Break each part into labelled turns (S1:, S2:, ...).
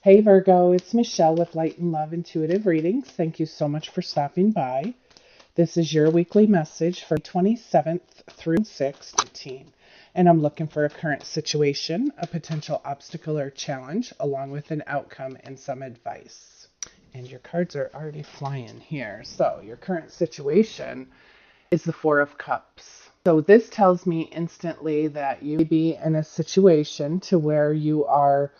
S1: Hey Virgo, it's Michelle with Light and Love Intuitive Readings. Thank you so much for stopping by. This is your weekly message for 27th through 6/18. And I'm looking for a current situation, a potential obstacle or challenge, along with an outcome and some advice. And your cards are already flying here. So your current situation is the Four of Cups. So this tells me instantly that you may be in a situation to where you are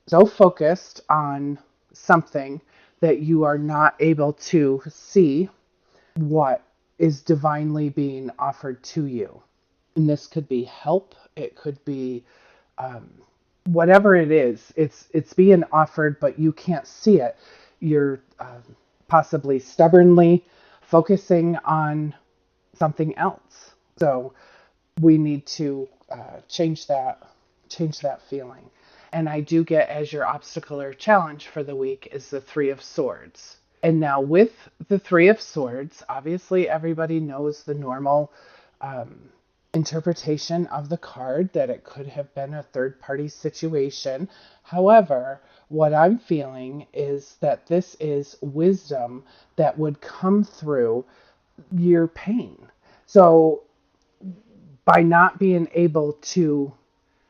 S1: so focused on something that you are not able to see what is divinely being offered to you. And this could be help. It could be whatever it is. It's being offered, but you can't see it. You're possibly stubbornly focusing on something else. So we need to change that feeling. And I do get as your obstacle or challenge for the week is the Three of Swords. And now with the Three of Swords, obviously everybody knows the normal interpretation of the card, that it could have been a third party situation. However, what I'm feeling is that this is wisdom that would come through your pain. So by not being able to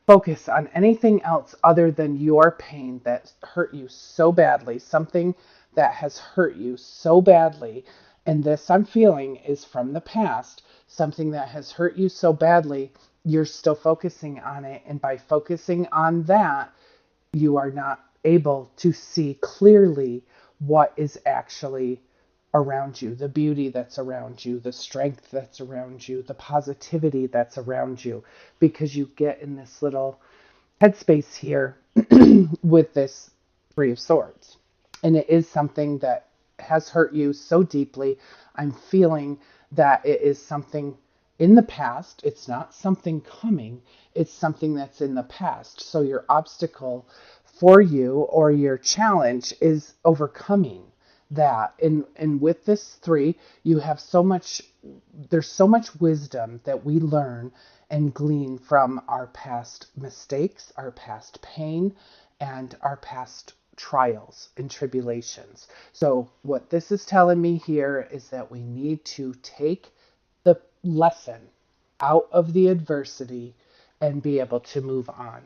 S1: focus on anything else other than your pain that hurt you so badly, something that has hurt you so badly, and this I'm feeling is from the past, something that has hurt you so badly, you're still focusing on it, and by focusing on that, you are not able to see clearly what is actually around you, the beauty that's around you, the strength that's around you, the positivity that's around you, because you get in this little headspace here with this Three of Swords. And it is something that has hurt you so deeply. I'm feeling that it is something in the past. It's not something coming. It's something that's in the past. So your obstacle for you or your challenge is overcoming that. And with this three, you have so much, there's so much wisdom that we learn and glean from our past mistakes, our past pain, and our past trials and tribulations. So what this is telling me here is that we need to take the lesson out of the adversity and be able to move on.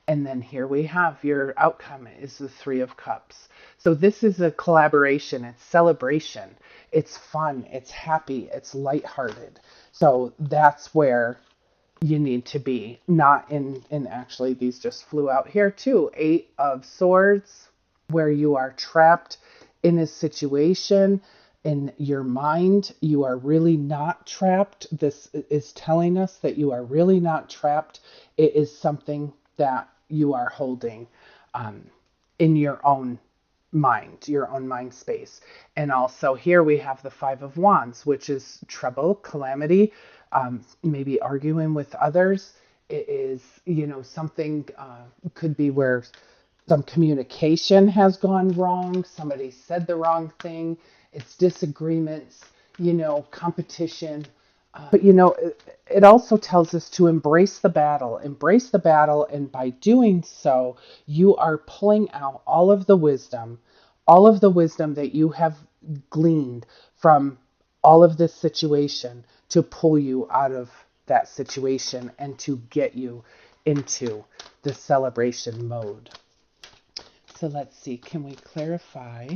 S1: And then here we have your outcome is the Three of Cups. So this is a collaboration, it's celebration, it's fun, it's happy, it's lighthearted. So that's where you need to be, not in actually these just flew out here too. Eight of Swords, where you are trapped in a situation in your mind. You are really not trapped. This is telling us that you are really not trapped. It is something that you are holding in your own mind, your own mind space. And also here we have the Five of Wands, which is trouble, calamity, maybe arguing with others. It is, something could be where some communication has gone wrong. Somebody said the wrong thing. It's disagreements, competition. But it also tells us to embrace the battle, and by doing so, you are pulling out all of the wisdom that you have gleaned from all of this situation to pull you out of that situation and to get you into the celebration mode. So let's see, can we clarify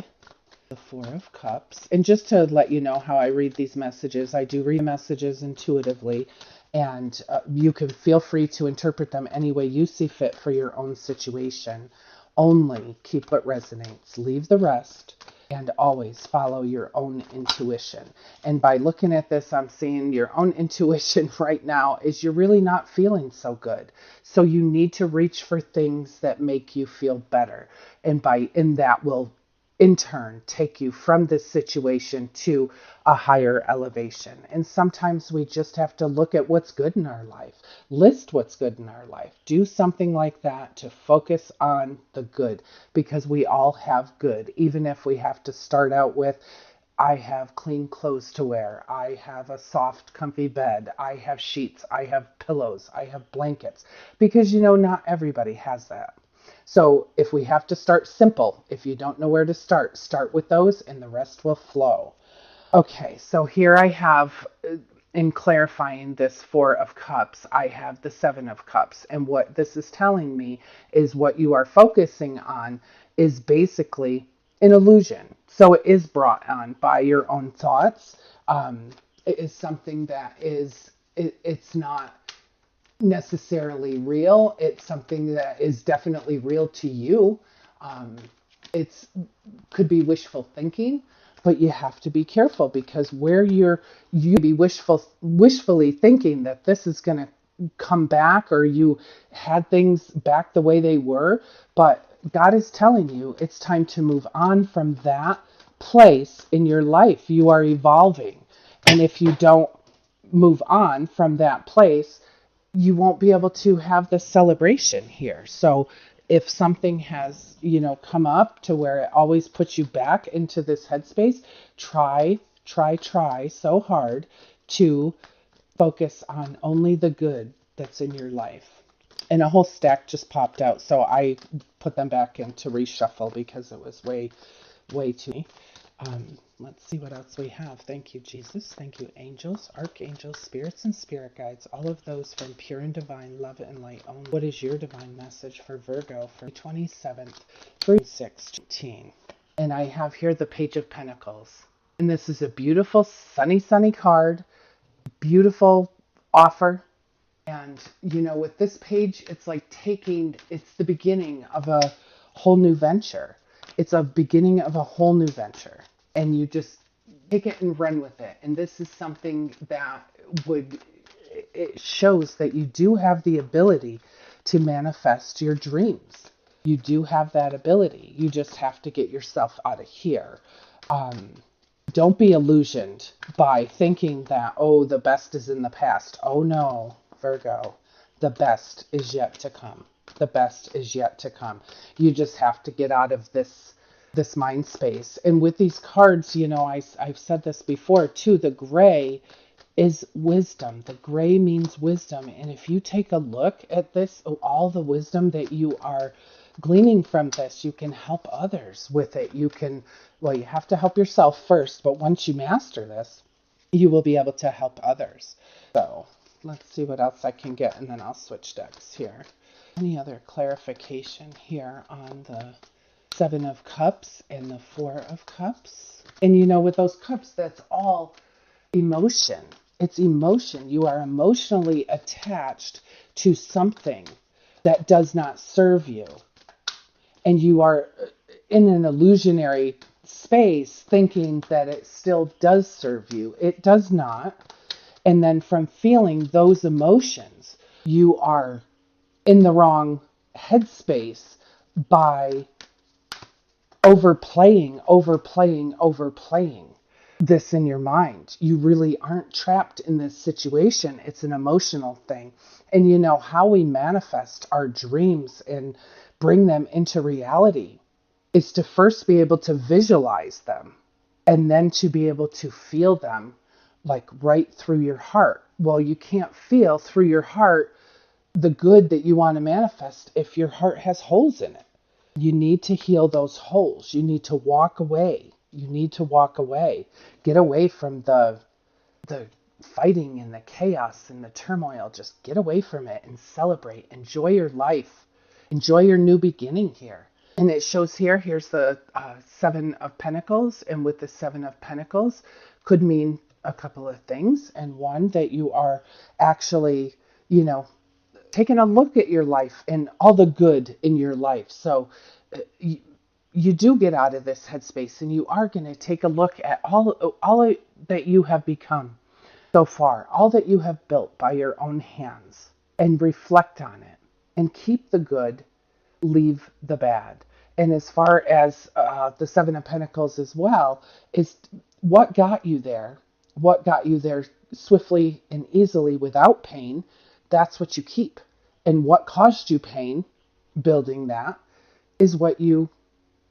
S1: the Four of Cups? And just to let you know how I read these messages, I do read messages intuitively, and you can feel free to interpret them any way you see fit for your own situation. Only keep what resonates, leave the rest, and always follow your own intuition. And by looking at this, I'm seeing your own intuition right now is you're really not feeling so good. So you need to reach for things that make you feel better. And that will in turn take you from this situation to a higher elevation. And sometimes we just have to look at what's good in our life, list what's good in our life, do something like that to focus on the good, because we all have good, even if we have to start out with, I have clean clothes to wear, I have a soft, comfy bed, I have sheets, I have pillows, I have blankets, because not everybody has that. So if we have to start simple, if you don't know where to start with those and the rest will flow. Okay, so here I have, in clarifying this Four of Cups, I have the Seven of Cups. And what this is telling me is what you are focusing on is basically an illusion. So it is brought on by your own thoughts. It is something that it's not necessarily real. It's something that is definitely real to you. It's could be wishful thinking, but you have to be careful, because where you be wishfully thinking that this is going to come back, or you had things back the way they were, but God is telling you it's time to move on from that place in your life. You are evolving, and if you don't move on from that place, you won't be able to have the celebration here. So if something has, come up to where it always puts you back into this headspace, try so hard to focus on only the good that's in your life. And a whole stack just popped out, so I put them back in to reshuffle because it was way too. Let's see what else we have. Thank you, Jesus. Thank you, angels, archangels, spirits, and spirit guides. All of those from pure and divine love and light only. What is your divine message for Virgo for 27th through 16? And I have here the Page of Pentacles. And this is a beautiful, sunny card. Beautiful offer. And, with this page, it's like it's the beginning of a whole new venture. It's a beginning of a whole new venture. And you just take it and run with it. And this is something that it shows that you do have the ability to manifest your dreams. You do have that ability. You just have to get yourself out of here. Don't be illusioned by thinking that, oh, the best is in the past. Oh no, Virgo, the best is yet to come. The best is yet to come. You just have to get out of this mind space. And with these cards, I've said this before too, the gray is wisdom. The gray means wisdom. And if you take a look at this, all the wisdom that you are gleaning from this, you can help others with it. You have to help yourself first, but once you master this, you will be able to help others. So let's see what else I can get, and then I'll switch decks here. Any other clarification here on the Seven of Cups and the Four of Cups? And with those cups, that's all emotion. It's emotion. You are emotionally attached to something that does not serve you. And you are in an illusionary space thinking that it still does serve you. It does not. And then from feeling those emotions, you are in the wrong headspace by overplaying this in your mind. You really aren't trapped in this situation. It's an emotional thing. And how we manifest our dreams and bring them into reality is to first be able to visualize them, and then to be able to feel them, like right through your heart. Well, you can't feel through your heart the good that you want to manifest if your heart has holes in it. You need to heal those holes. You need to walk away. Get away from the fighting and the chaos and the turmoil. Just get away from it and celebrate. Enjoy your life. Enjoy your new beginning here. And it shows here's the Seven of Pentacles. And with the Seven of Pentacles could mean a couple of things. And one, that you are actually, taking a look at your life and all the good in your life. So you do get out of this headspace, and you are going to take a look at all that you have become so far, all that you have built by your own hands, and reflect on it and keep the good, leave the bad. And as far as the Seven of Pentacles as well, is what got you there swiftly and easily without pain. That's what you keep. And what caused you pain, building that, is what you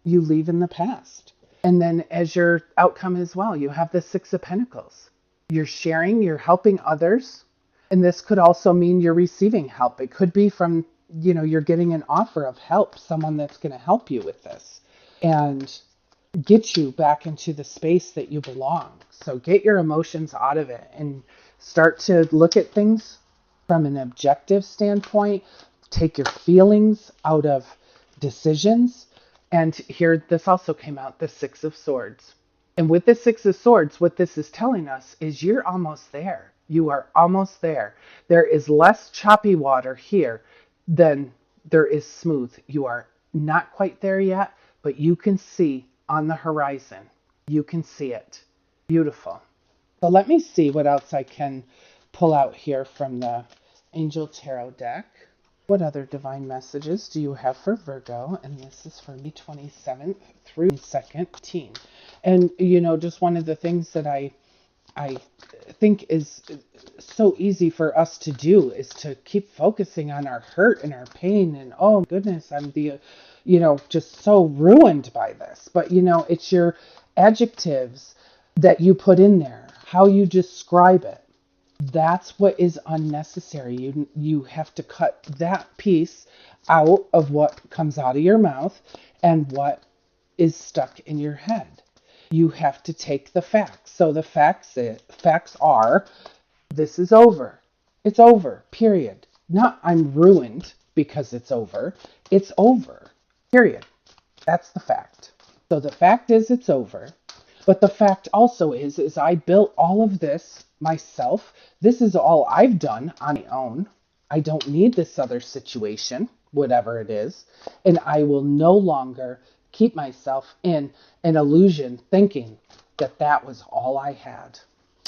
S1: leave in the past. And then as your outcome as well, you have the Six of Pentacles. You're sharing, you're helping others. And this could also mean you're receiving help. It could be from you're getting an offer of help, someone that's going to help you with this and get you back into the space that you belong. So get your emotions out of it and start to look at things from an objective standpoint. Take your feelings out of decisions. And here, this also came out, the Six of Swords. And with the Six of Swords, what this is telling us is you're almost there. You are almost there. There is less choppy water here than there is smooth. You are not quite there yet, but you can see on the horizon. You can see it. Beautiful. So let me see what else I can pull out here from the Angel Tarot deck. What other divine messages do you have for Virgo? And this is for May 27th through 2nd. And, just one of the things that I think is so easy for us to do is to keep focusing on our hurt and our pain. And, oh, goodness, I'm just so ruined by this. But, it's your adjectives that you put in there, how you describe it. That's what is unnecessary. You have to cut that piece out of what comes out of your mouth and what is stuck in your head. You have to take the facts. So the facts are, this is over. It's over, period. Not I'm ruined because it's over. It's over, period. That's the fact. So the fact is it's over. But the fact also is I built all of this myself. This is all I've done on my own. I don't need this other situation, whatever it is. And I will no longer keep myself in an illusion thinking that that was all I had.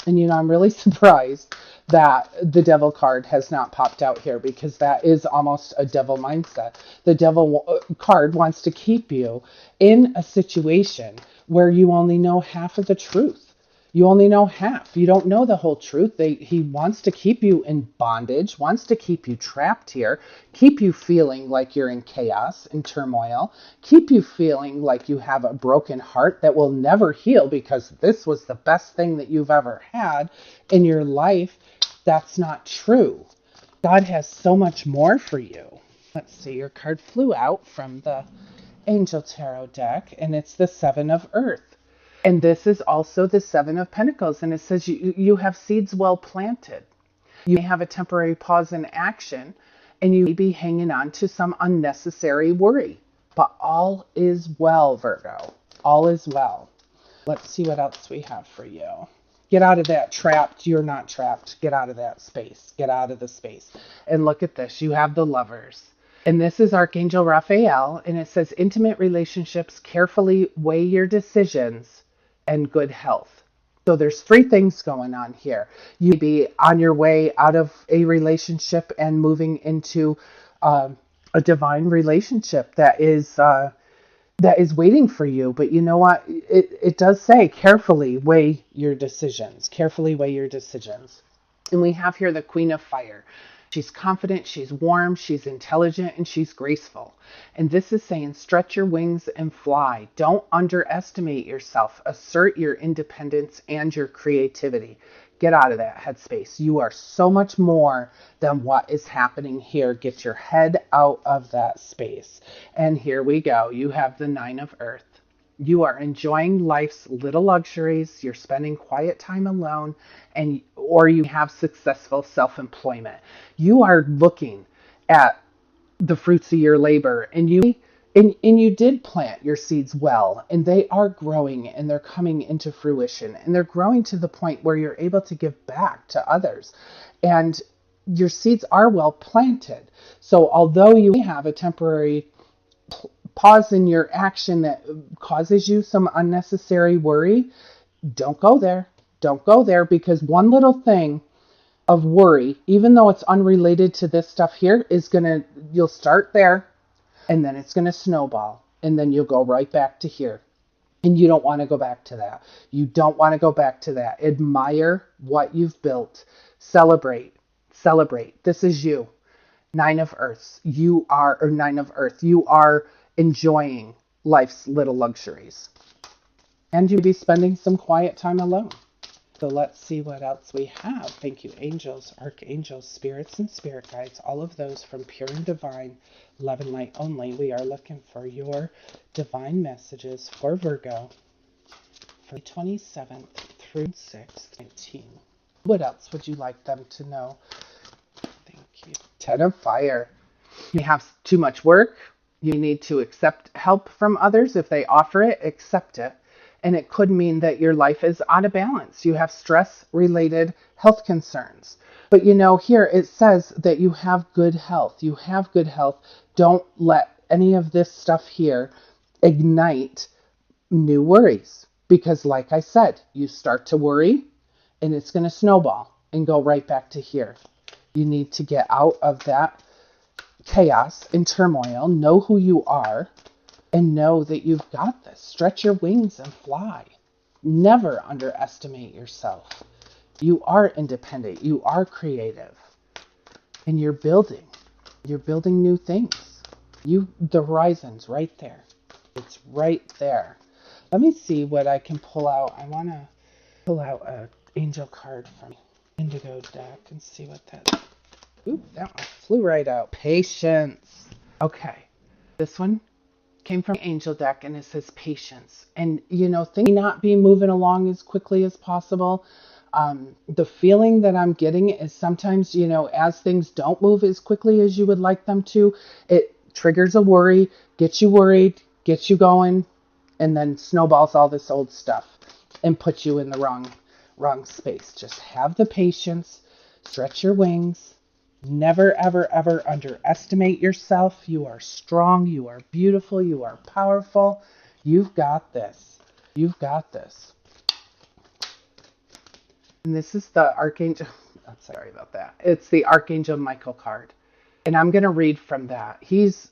S1: And, I'm really surprised that the devil card has not popped out here, because that is almost a devil mindset. The devil card wants to keep you in a situation where you only know half of the truth. You only know half. You don't know the whole truth. He wants to keep you in bondage, wants to keep you trapped here, keep you feeling like you're in chaos and turmoil, keep you feeling like you have a broken heart that will never heal because this was the best thing that you've ever had in your life. That's not true. God has so much more for you. Let's see, your card flew out from the Angel Tarot deck, and it's the Seven of Earth. And this is also the Seven of Pentacles, and it says you have seeds well planted. You may have a temporary pause in action, and you may be hanging on to some unnecessary worry. But all is well, Virgo. All is well. Let's see what else we have for you. Get out of that trapped. You're not trapped. Get out of that space. Get out of the space. And look at this. You have the Lovers. And this is Archangel Raphael, and it says intimate relationships, carefully weigh your decisions, and good health. So there's three things going on here. You may be on your way out of a relationship and moving into a divine relationship that is waiting for you. But you know what? It does say carefully weigh your decisions. Carefully weigh your decisions. And we have here the Queen of Fire. She's confident, she's warm, she's intelligent, and she's graceful. And this is saying stretch your wings and fly. Don't underestimate yourself. Assert your independence and your creativity. Get out of that headspace. You are so much more than what is happening here. Get your head out of that space. And here we go. You have the Nine of Earth. You are enjoying life's little luxuries. You're spending quiet time alone, or you have successful self-employment. You are looking at the fruits of your labor, and you did plant your seeds well, and they are growing and they're coming into fruition, and they're growing to the point where you're able to give back to others. And your seeds are well planted. So although you have a temporary pause in your action that causes you some unnecessary worry, don't go there. Don't go there, because one little thing of worry, even though it's unrelated to this stuff here, you'll start there, and then it's going to snowball, and then you'll go right back to here. And you don't want to go back to that. You don't want to go back to that. Admire what you've built. Celebrate. Celebrate. This is you. Nine of Earth. You are enjoying life's little luxuries. And you'll be spending some quiet time alone. So let's see what else we have. Thank you, angels, archangels, spirits, and spirit guides. All of those from pure and divine love and light only. We are looking for your divine messages for Virgo for the 27th through 6th, 19. What else would you like them to know? Thank you. 10 of fire. You have too much work. You need to accept help from others. If they offer it, accept it. And it could mean that your life is out of balance. You have stress-related health concerns. But you know, here it says that you have good health. You have good health. Don't let any of this stuff here ignite new worries. Because like I said, you start to worry and it's going to snowball and go right back to here. You need to get out of that chaos and turmoil. Know who you are. And know that you've got this. Stretch your wings and fly. Never underestimate yourself. You are independent. You are creative. And you're building. You're building new things. The horizon's right there. It's right there. Let me see what I can pull out. I want to pull out an angel card from Indigo deck and see what that is. Ooh, that one flew right out. Patience. Okay. This one came from Angel deck and it says patience. And you know, things may not be moving along as quickly as possible. The feeling that I'm getting is sometimes, you know, as things don't move as quickly as you would like them to, it triggers a worry, gets you worried, gets you going, and then snowballs all this old stuff and puts you in the wrong space. Just have the patience, stretch your wings. Never, ever, ever underestimate yourself. You are strong. You are beautiful. You are powerful. You've got this. You've got this. And this is the Archangel. I'm sorry about that. It's the Archangel Michael card. And I'm going to read from that. He's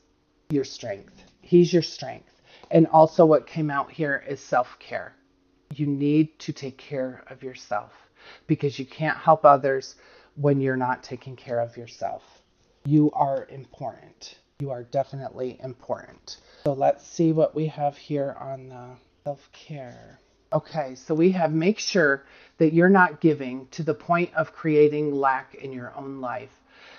S1: your strength. He's your strength. And also what came out here is self-care. You need to take care of yourself because you can't help others when you're not taking care of yourself. You are important. You are definitely important. So let's see what we have here on the self-care. Okay, so we have make sure that you're not giving to the point of creating lack in your own life.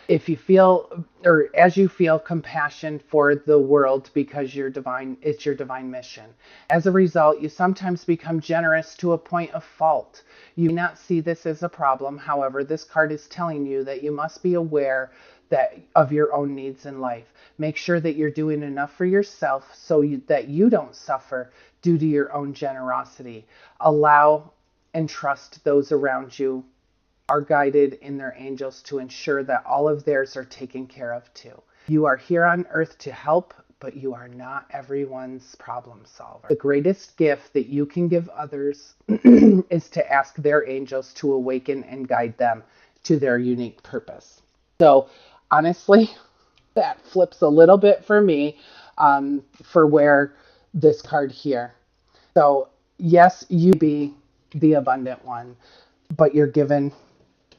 S1: If you feel, or as you feel compassion for the world because it's your divine mission. As a result, you sometimes become generous to a point of fault. You may not see this as a problem. However, this card is telling you that you must be aware of your own needs in life. Make sure that you're doing enough for yourself so that you don't suffer due to your own generosity. Allow and trust those around you are guided in their angels to ensure that all of theirs are taken care of too. You are here on earth to help, but you are not everyone's problem solver. The greatest gift that you can give others is to ask their angels to awaken and guide them to their unique purpose. So honestly, that flips a little bit for me for where this card here. So yes, you be the abundant one, but you're given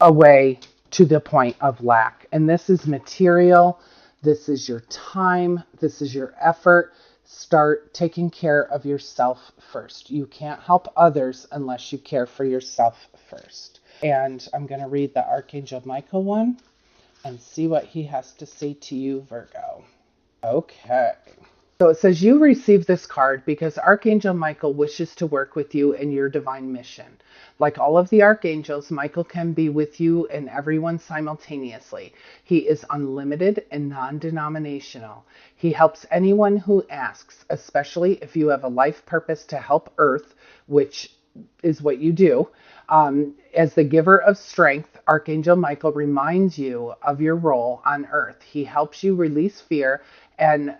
S1: away to the point of lack. And this is material. This is your time. This is your effort. Start taking care of yourself first. You can't help others unless you care for yourself first. And I'm going to read the Archangel Michael one and see what he has to say to you, Virgo. Okay. So it says you receive this card because Archangel Michael wishes to work with you in your divine mission. Like all of the archangels, Michael can be with you and everyone simultaneously. He is unlimited and non-denominational. He helps anyone who asks, especially if you have a life purpose to help Earth, which is what you do. As the giver of strength, Archangel Michael reminds you of your role on Earth. He helps you release fear and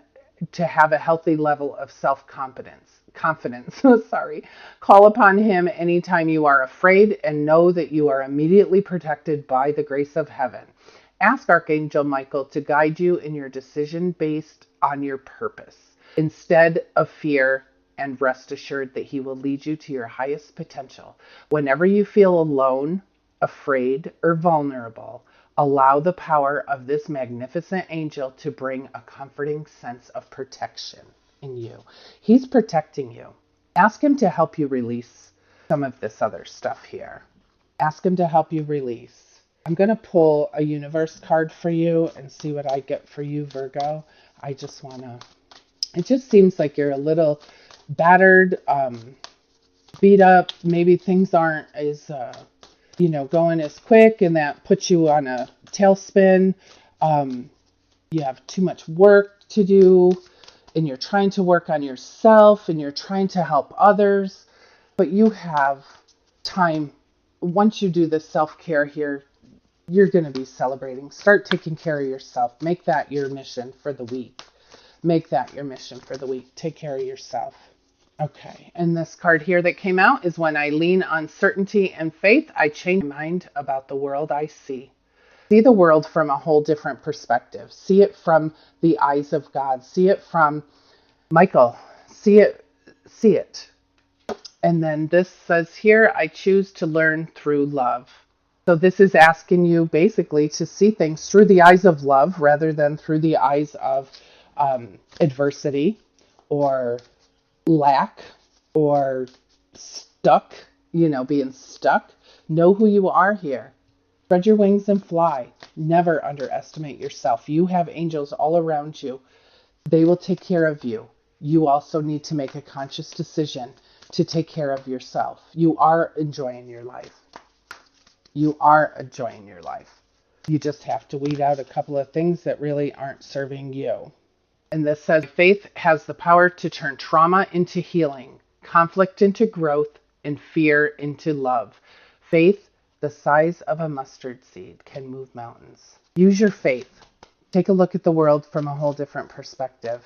S1: to have a healthy level of confidence. Sorry. Call upon him anytime you are afraid and know that you are immediately protected by the grace of heaven. Ask Archangel Michael to guide you in your decision based on your purpose instead of fear, and rest assured that he will lead you to your highest potential. Whenever you feel alone, afraid, or vulnerable, allow the power of this magnificent angel to bring a comforting sense of protection in you. He's protecting you. Ask him to help you release some of this other stuff here. Ask him to help you release. I'm going to pull a universe card for you and see what I get for you, Virgo. I just want to, it just seems like you're a little battered, beat up. Maybe things aren't as, going as quick, and that puts you on a tailspin. You have too much work to do, and you're trying to work on yourself, and you're trying to help others, but you have time. Once you do the self-care here, you're going to be celebrating. Start taking care of yourself. Make that your mission for the week. Make that your mission for the week. Take care of yourself. Okay, and this card here that came out is when I lean on certainty and faith, I change my mind about the world I see. See the world from a whole different perspective. See it from the eyes of God. See it from Michael. See it. See it. And then this says here, I choose to learn through love. So this is asking you basically to see things through the eyes of love rather than through the eyes of adversity or lack or stuck, being stuck. Know who you are here. Spread your wings and fly. Never underestimate yourself. You have angels all around you. They will take care of you. You also need to make a conscious decision to take care of yourself. You are enjoying your life. You are enjoying your life. You just have to weed out a couple of things that really aren't serving you. And this says, faith has the power to turn trauma into healing, conflict into growth, and fear into love. Faith, the size of a mustard seed, can move mountains. Use your faith. Take a look at the world from a whole different perspective.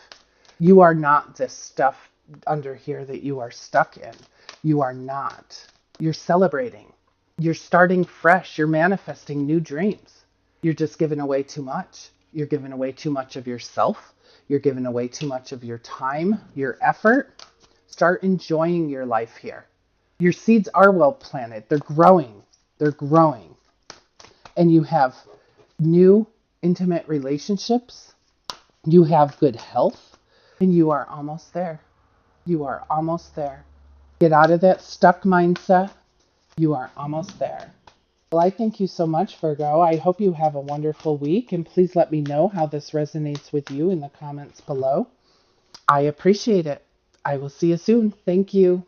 S1: You are not this stuff under here that you are stuck in. You are not. You're celebrating. You're starting fresh. You're manifesting new dreams. You're just giving away too much. You're giving away too much of yourself. You're giving away too much of your time, your effort. Start enjoying your life here. Your seeds are well planted. They're growing. They're growing. And you have new intimate relationships. You have good health. And you are almost there. You are almost there. Get out of that stuck mindset. You are almost there. Well, I thank you so much, Virgo. I hope you have a wonderful week, and please let me know how this resonates with you in the comments below. I appreciate it. I will see you soon. Thank you.